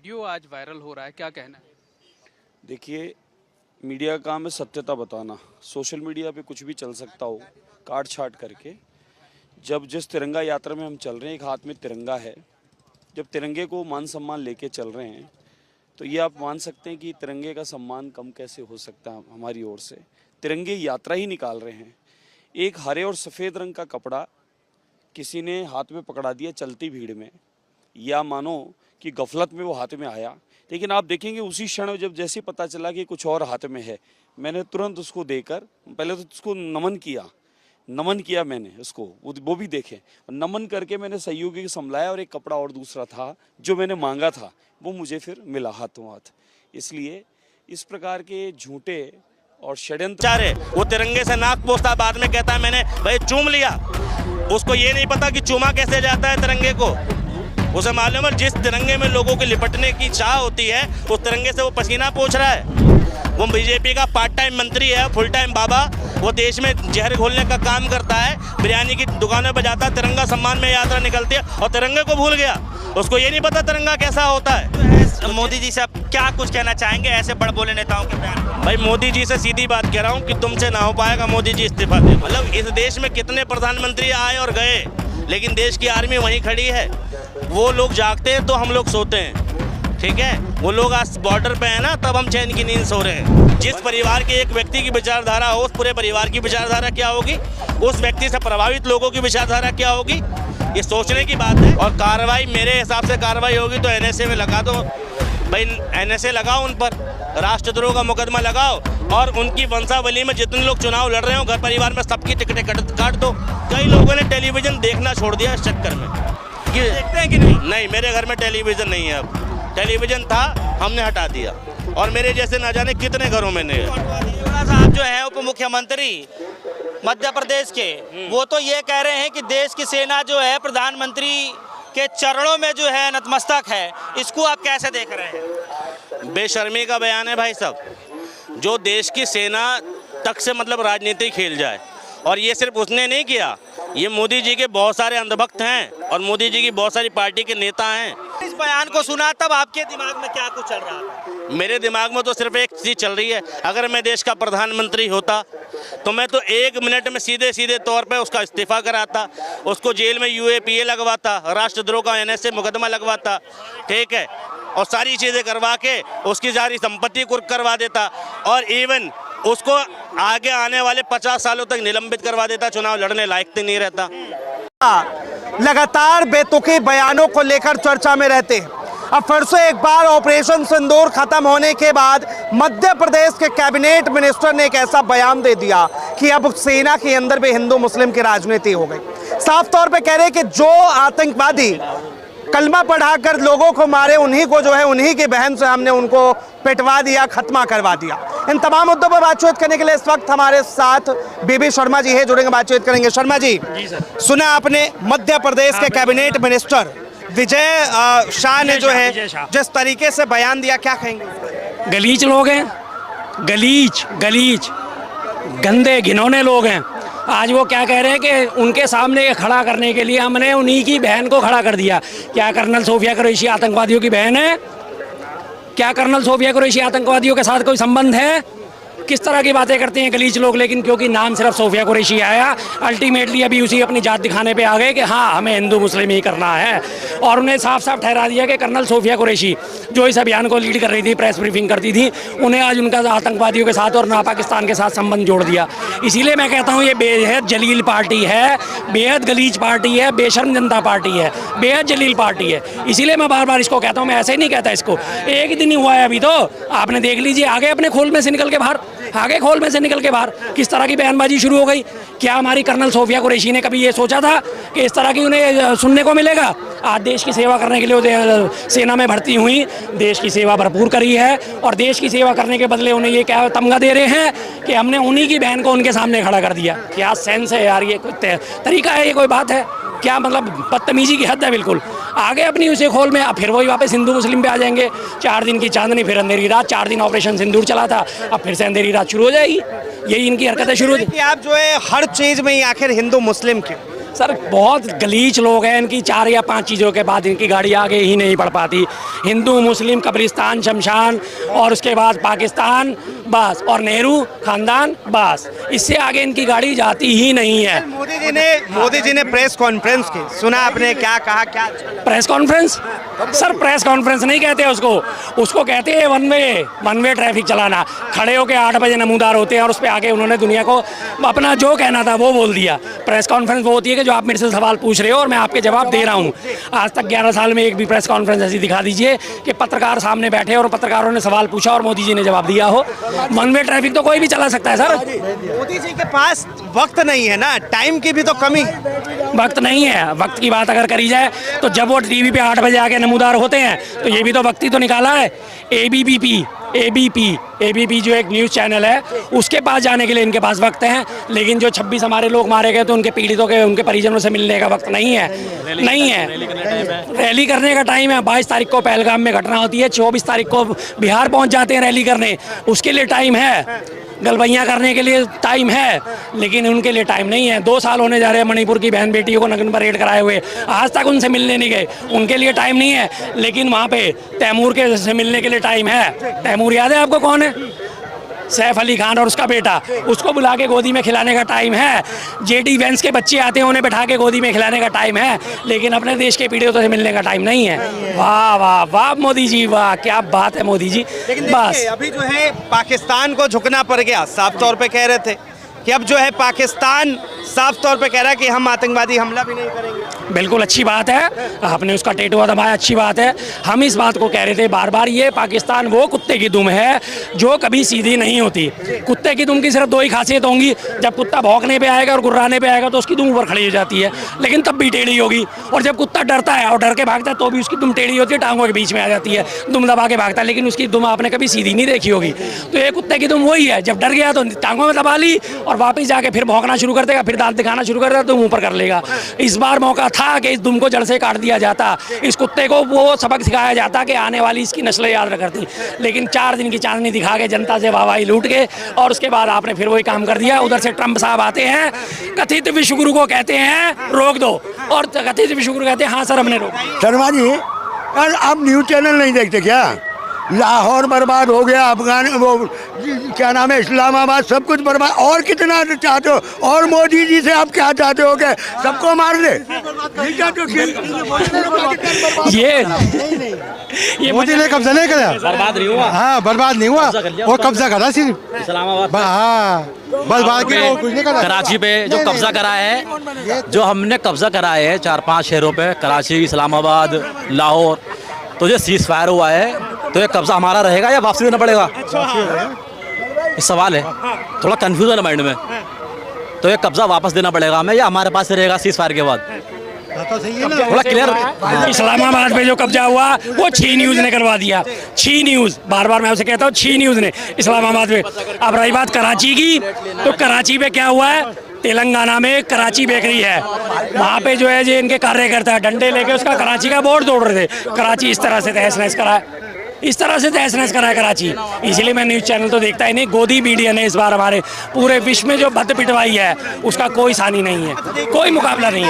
Video आज viral हो रहा है, क्या कहना है? देखिए, मीडिया का काम है सत्यता बताना। सोशल मीडिया पे कुछ भी चल सकता हो काट छाट करके। जब जिस तिरंगा यात्रा में हम चल रहे हैं, एक हाथ में तिरंगा है, जब तिरंगे को मान सम्मान लेके चल रहे हैं तो ये आप मान सकते हैं कि तिरंगे का सम्मान कम कैसे हो सकता है हमारी ओर से। तिरंगे यात्रा ही निकाल रहे हैं। एक हरे और सफ़ेद रंग का कपड़ा किसी ने हाथ में पकड़ा दिया चलती भीड़ में, या मानो कि गफलत में वो हाथ में आया, लेकिन आप देखेंगे उसी क्षण जब जैसे पता चला कि कुछ और हाथ में है, मैंने तुरंत उसको देकर पहले तो उसको नमन किया मैंने उसको, वो भी देखे, नमन करके मैंने सहयोगी को संभलाया और एक कपड़ा और दूसरा था जो मैंने मांगा था वो मुझे फिर मिला हाथों हाथ। इसलिए इस प्रकार के झूठे और षड्यंत्र, वो तिरंगे से नाक पोंछता, बाद में कहता है मैंने भाई चूम लिया। उसको ये नहीं पता कि चूमा कैसे जाता है तिरंगे को। उसे मालूम है जिस तिरंगे में लोगों के लिपटने की चाह होती है उस तिरंगे से वो पसीना पोंछ रहा है। वो बीजेपी का पार्ट टाइम मंत्री है, फुल टाइम बाबा। वो देश में जहर घोलने का काम करता है, बिरयानी की दुकानों पर जाता है, तिरंगा सम्मान में यात्रा निकलती है और तिरंगे को भूल गया। उसको ये नहीं पता तिरंगा कैसा होता है। मोदी जी से आप क्या कुछ कहना चाहेंगे ऐसे बड़ बोले नेताओं के बयान? भाई मोदी जी से सीधी बात कह रहा हूँ कि तुमसे ना हो पाएगा, मोदी जी इस्तीफा दे। मतलब इस देश में कितने प्रधानमंत्री आए और गए, लेकिन देश की आर्मी वहीं खड़ी है। वो लोग जागते हैं तो हम लोग सोते हैं, ठीक है। वो लोग आज बॉर्डर पे हैं ना, तब हम चैन की नींद सो रहे हैं। जिस परिवार के एक व्यक्ति की विचारधारा हो, उस पूरे परिवार की विचारधारा क्या होगी, उस व्यक्ति से प्रभावित लोगों की विचारधारा क्या होगी, ये सोचने की बात है। और कार्रवाई मेरे हिसाब से कार्रवाई होगी तो एनएसए में लगा दो भाई, एनएसए लगाओ उन पर, राष्ट्रद्रोह का मुकदमा लगाओ और उनकी वंशावली में जितने लोग चुनाव लड़ रहे हो घर परिवार में सबकी टिकटें काट दो। कई लोगों ने टेलीविजन देखना छोड़ दिया इस चक्कर में। देखते हैं कि नहीं? नहीं, मेरे घर में टेलीविजन नहीं है। अब टेलीविजन था, हमने हटा दिया, और मेरे जैसे ना जाने कितने घरों में नहीं है। साहब जो है उप मुख्यमंत्री मध्य प्रदेश के, वो तो ये कह रहे हैं कि देश की सेना जो है प्रधानमंत्री के चरणों में जो है नतमस्तक है। इसको आप कैसे देख रहे हैं? बेशर्मी का बयान है भाई साहब। जो देश की सेना तक से मतलब राजनीति खेल जाए, और ये सिर्फ उसने नहीं किया, ये मोदी जी के बहुत सारे अंधभक्त हैं और मोदी जी की बहुत सारी पार्टी के नेता हैं। इस बयान को सुना तब आपके दिमाग में क्या कुछ चल रहा था? मेरे दिमाग में तो सिर्फ एक चीज़ चल रही है, अगर मैं देश का प्रधानमंत्री होता तो मैं तो 1 मिनट में सीधे तौर पे उसका इस्तीफा कराता, उसको जेल में UAPA लगवाता, राष्ट्रद्रोह का NSA मुकदमा लगवाता, ठीक है, और सारी चीज़ें करवा के उसकी सारी संपत्ति कुर्क करवा देता, और इवन उसको आगे आने वाले 50 सालों तक निलंबित करवा देता, चुनाव लड़ने लायक तो नहीं रहता। लगातार बेतुके बयानों को लेकर चर्चा में रहते हैं। अब फिर से एक बार ऑपरेशन सिंदूर खत्म होने के बाद मध्य प्रदेश के कैबिनेट मिनिस्टर ने एक ऐसा बयान दे दिया कि अब सेना के अंदर भी हिंदू मुस्लिम की राजनीति हो गई। साफ तौर पे कह रहे कि जो आतंकवादी कलमा पढ़ाकर लोगों को मारे, उन्हीं को जो है उन्हीं की बहन से हमने उनको पिटवा दिया, खत्मा करवा दिया। इन तमाम मुद्दों पर बातचीत करने के लिए इस वक्त हमारे साथ बीबी शर्मा जी है, जुड़ेंगे, बातचीत करेंगे। शर्मा जी, सुना आपने मध्य प्रदेश के कैबिनेट मिनिस्टर विजय शाह ने जो है जिस तरीके से बयान दिया, क्या कहेंगे? गलीच लोग हैं, गलीच गंदे घिनौने लोग हैं। आज वो क्या कह रहे हैं कि उनके सामने खड़ा करने के लिए हमने उन्हीं की बहन को खड़ा कर दिया। क्या कर्नल सोफिया कुरैशी आतंकवादियों की बहन है? क्या कर्नल सोफिया कुरैशी आतंकवादियों के साथ कोई संबंध है? किस तरह की बातें करते हैं गलीच लोग। लेकिन क्योंकि नाम सिर्फ सोफिया कुरैशी आया, अल्टीमेटली अभी उसी अपनी जात दिखाने पे आ गए कि हाँ हमें हिंदू मुस्लिम ही करना है, और उन्हें साफ साफ ठहरा दिया कि कर्नल सोफिया कुरैशी जो इस अभियान को लीड कर रही थी, प्रेस ब्रीफिंग करती थी, उन्हें आज उनका आतंकवादियों के साथ और ना पाकिस्तान के साथ संबंध जोड़ दिया। इसीलिए मैं कहता हूँ ये बेहद जलील पार्टी है, बेहद गलीच पार्टी है, बेशर्म जनता पार्टी है, बेहद जलील पार्टी है। इसीलिए मैं बार बार इसको कहता हूँ, मैं ऐसे ही नहीं कहता इसको। एक ही दिन ही हुआ है अभी, तो आपने देख लीजिए, आगे अपने खोल में से निकल के बाहर, आगे खोल में से निकल के बाहर किस तरह की बयानबाजी शुरू हो गई। क्या हमारी कर्नल सोफिया कुरैशी ने कभी ये सोचा था कि इस तरह की उन्हें सुनने को मिलेगा? आज देश की सेवा करने के लिए सेना में भर्ती हुई, देश की सेवा भरपूर करी है, और देश की सेवा करने के बदले उन्हें ये क्या तमगा दे रहे हैं कि हमने उन्हीं की बहन को उनके सामने खड़ा कर दिया। क्या सेंस है यार? ये कोई तरीका है? ये कोई बात है क्या? मतलब बदतमीजी की हद है बिल्कुल। आगे अपनी उसे खोल में, अब फिर वही वापस हिंदू मुस्लिम पे आ जाएंगे। 4 दिन की चांदनी, फिर अंधेरी रात। 4 दिन ऑपरेशन सिंदूर चला था, अब फिर से अंधेरी रात शुरू हो जाएगी। यही इनकी हरकतें शुरू। आप जो है हर चीज में ही आखिर हिंदू मुस्लिम के सर बहुत गलीच लोग हैं, इनकी 4 या 5 चीज़ों के बाद इनकी गाड़ी आगे ही नहीं बढ़ पाती। हिंदू मुस्लिम कब्रिस्तान शमशान और उसके बाद पाकिस्तान बस, और नेहरू खानदान बस, इससे आगे इनकी गाड़ी जाती ही नहीं है। मोदी जी ने प्रेस कॉन्फ्रेंस की, सुना आपने क्या कहा? क्या press conference? Sir press conference नहीं कहते उसको कहते हैं वन वे ट्रैफिक चलाना। खड़े होकर 8 बजे नमूदार होते हैं और उस पर आगे उन्होंने दुनिया को अपना जो कहना था वो बोल दिया। प्रेस कॉन्फ्रेंस वो होती है कि जो आप मेरे से सवाल पूछ रहे हो और मैं आपके जवाब दे रहा हूँ। आज तक 11 साल में एक भी प्रेस कॉन्फ्रेंस ऐसी दिखा दीजिए कि पत्रकार सामने बैठे और पत्रकारों ने सवाल पूछा और मोदी जी ने जवाब दिया हो। वन वे ट्रैफिक तो कोई भी चला सकता है सर। मोदी जी के पास वक्त नहीं है ना, टाइम की भी तो कमी। वक्त नहीं है। वक्त की बात अगर करी जाए तो जब वो टीवी पे 8 बजे आके नमूदार होते हैं तो ये भी तो वक्त ही तो निकाला है। एबीपी जो एक न्यूज़ चैनल है उसके पास जाने के लिए इनके पास वक्त है, लेकिन जो 26 हमारे लोग मारे गए तो उनके पीड़ितों के उनके परिजनों से मिलने का वक्त नहीं है। रैली करने का टाइम है। 22 तारीख को पहलगाम में घटना होती है, 24 तारीख को बिहार पहुंच जाते हैं रैली करने, उसके लिए टाइम है। गलबैयाँ करने के लिए टाइम है, लेकिन उनके लिए टाइम नहीं है। 2 साल होने जा रहे हैं मणिपुर की बहन बेटियों को नग्न परेड कराए हुए, आज तक उनसे मिलने नहीं गए, उनके लिए टाइम नहीं है। लेकिन वहाँ पे तैमूर के से मिलने के लिए टाइम है। तैमूर याद है आपको कौन है? सैफ अली खान और उसका बेटा, उसको बुला के गोदी में खिलाने का टाइम है। जेडी वैंस के बच्चे आते हैं, उन्हें बैठा के गोदी में खिलाने का टाइम है, लेकिन अपने देश के पीड़ितों से मिलने का टाइम नहीं है। वाह वाह वाह मोदी जी, वाह क्या बात है मोदी जी। बस अभी जो है पाकिस्तान को झुकना पड़ गया, साफ तौर पे कह रहे थे कि अब जो है पाकिस्तान साफ तौर पे कह रहा है कि हम आतंकवादी हमला भी नहीं करेंगे। बिल्कुल अच्छी बात है, आपने उसका टेटुआ दबाया, अच्छी बात है। हम इस बात को कह रहे थे बार बार, ये पाकिस्तान वो कुत्ते की दुम है जो कभी सीधी नहीं होती। कुत्ते की दुम की सिर्फ 2 ही खासियत होंगी, जब कुत्ता भौंकने पे आएगा और गुर्राने पे आएगा तो उसकी दुम ऊपर खड़ी हो जाती है, लेकिन तब भी टेढ़ी होगी। और जब कुत्ता डरता है और डर के भागता है तो भी उसकी दुम टेढ़ी होती है, टांगों के बीच में आ जाती है, दुम दबा के भागता है, लेकिन उसकी दुम आपने कभी सीधी नहीं देखी होगी। तो ये कुत्ते की दुम वही है, जब डर गया तो टांगों में दबा ली और वापस जाके फिर भौंकना शुरू कर देगा, फिर दांत दिखाना शुरू कर देगा तो मुंह पर कर लेगा। इस बार मौका था कि इस दुम को जड़ से काट दिया जाता, इस कुत्ते को वो सबक सिखाया जाता कि आने वाली इसकी नस्लें याद रखती, लेकिन 4 दिन की चांदनी दिखा के जनता से वाहवाही लूट के और उसके बाद आपने फिर वही काम कर दिया। उधर से ट्रंप साहब आते हैं, कथित विश्वगुरु को कहते हैं रोक दो, और कथित विश्वगुरु कहते हैं हाँ सर हमने रोका। शर्मा जी, यार आप न्यूज़ चैनल नहीं देखते क्या? लाहौर बर्बाद हो गया, अफगान वो क्या नाम है, इस्लामाबाद, सब कुछ बर्बाद। और कितना चाहते हो? और मोदी जी से आप क्या चाहते हो कि सबको मार दे? ये मोदी ने कब्जा नहीं करा, बर्बाद नहीं हुआ। हाँ बर्बाद नहीं हुआ, वो कब्जा करा सिर्फ इस्लामाबाद। हाँ बस बाकी कुछ नहीं करा। कराची पे जो कब्जा करा है, जो हमने कब्जा करा है 4-5 शहरों पे, कराची, इस्लामाबाद, लाहौर, तो जो सीज फायर हुआ है तो ये कब्जा हमारा रहेगा या वापसी देना पड़ेगा? ये सवाल है, थोड़ा कंफ्यूजन है माइंड में। तो ये कब्जा वापस देना पड़ेगा हमें या हमारे पास रहेगा सीज फायर के बाद? थोड़ा क्लियर। इस्लामाबाद में जो कब्जा हुआ वो छी न्यूज़ ने करवा दिया। छी न्यूज़, बार बार मैं उसे कहता हूँ, छी न्यूज़ ने इस्लामाबाद में। अब रही बात कराची की, तो कराची में क्या हुआ है, तेलंगाना में कराची बेकरी है, वहाँ पे जो है जो इनके कार्यकर्ता डंडे लेके उसका कराची का बोर्ड तोड़ रहे थे। कराची इस तरह से तहस नहस करा है, इस तरह से तहस नहस करा है कराची। इसलिए मैं न्यूज़ चैनल तो देखता ही नहीं। गोदी मीडिया ने इस बार हमारे पूरे विश्व में जो भद्द पिटवाई है उसका कोई सानी नहीं है, कोई मुकाबला नहीं है।